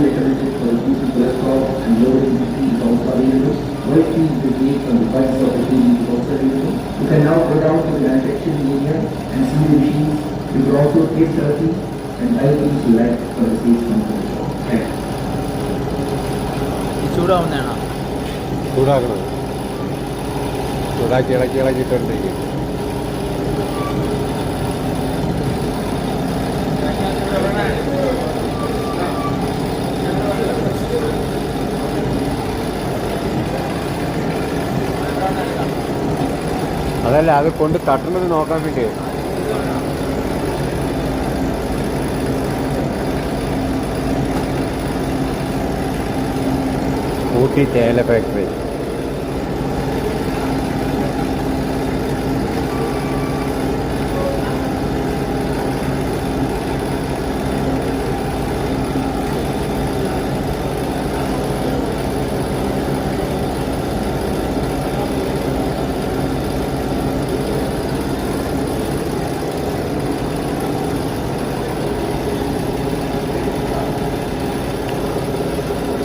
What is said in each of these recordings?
recommended for reducing cholesterol and lowering BP is also available. White tea is made from the buds of the tree is also available. You can now go down to the manufacturing area and see the machines. You will also taste therapy and buy things you like for the taste control. Thank you. ചൂടാവുന്നതാണോ? ചൂടാക്കണം. ചൂടാക്കി ഇളക്കിക്കൊണ്ടിരിക്കും. അതല്ല, അത് കൊണ്ട് തട്ടുന്നത് നോക്കാൻ വേണ്ടി. ഊട്ടി തേയില factory.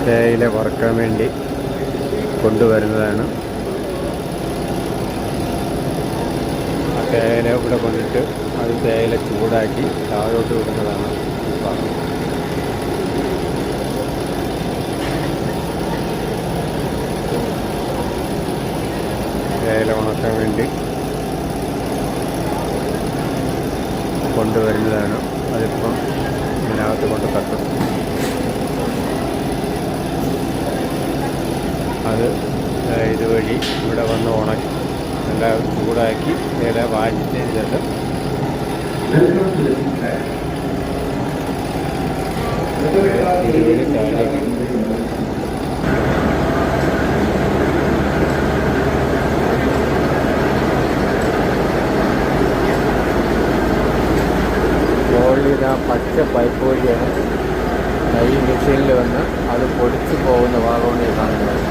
തേയില വറുക്കാൻ വേണ്ടി കൊണ്ടുവരുന്നതാണ്. ആ തേയില ഇവിടെ കൊണ്ടിട്ട് അത് തേയില ചൂടാക്കി താഴോട്ട് വിടുന്നതാണ് ഈ ഭാഗം. തേയില ഉണക്കാൻ വേണ്ടി കൊണ്ടുവരുന്നതാണ്. അതിപ്പം ഇതിനകത്ത് കൊണ്ട് തട്ടും. അത് ഇതുവഴി ഇവിടെ വന്ന് ഉണക്കി എല്ലാം ചൂടാക്കി ഇല വാങ്ങിച്ചതിന് ശേഷം ഇതുവഴി താഴേക്ക് മുകളിൽ ആ പച്ച പൈപ്പ് വഴിയാണ് ഈ മെഷീനിൽ വന്ന് അത് പൊടിച്ചു പോകുന്ന ഭാഗമാണ് ഈ കാണുന്നത്.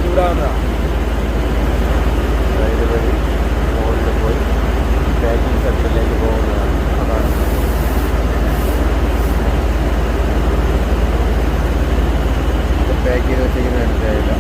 ഇവിടെ വന്ന് ഇതുവഴി മുകളിൽ പോയി പാക്കിംഗ് സെക്ടറിലേക്ക് പോകുന്നതാണ്. അതാണ് പാക്ക് ചെയ്ത് വെച്ചിരിക്കുന്ന തേയില.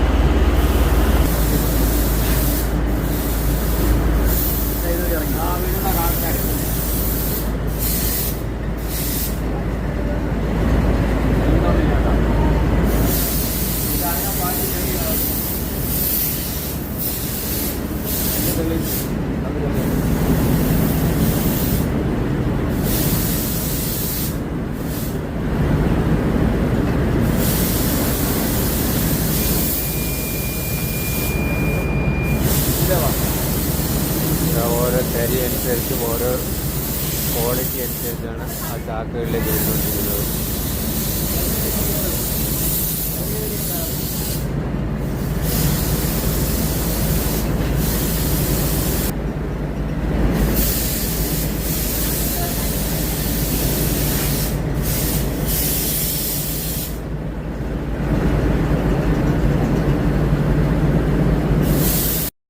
ഓരോ തരി അനുസരിച്ചും ഓരോ ക്വാളിറ്റി അനുസരിച്ചാണ് ആ ചാക്കുകളിലേക്ക് എഴുതിക്കൊണ്ടിരിക്കുന്നത്.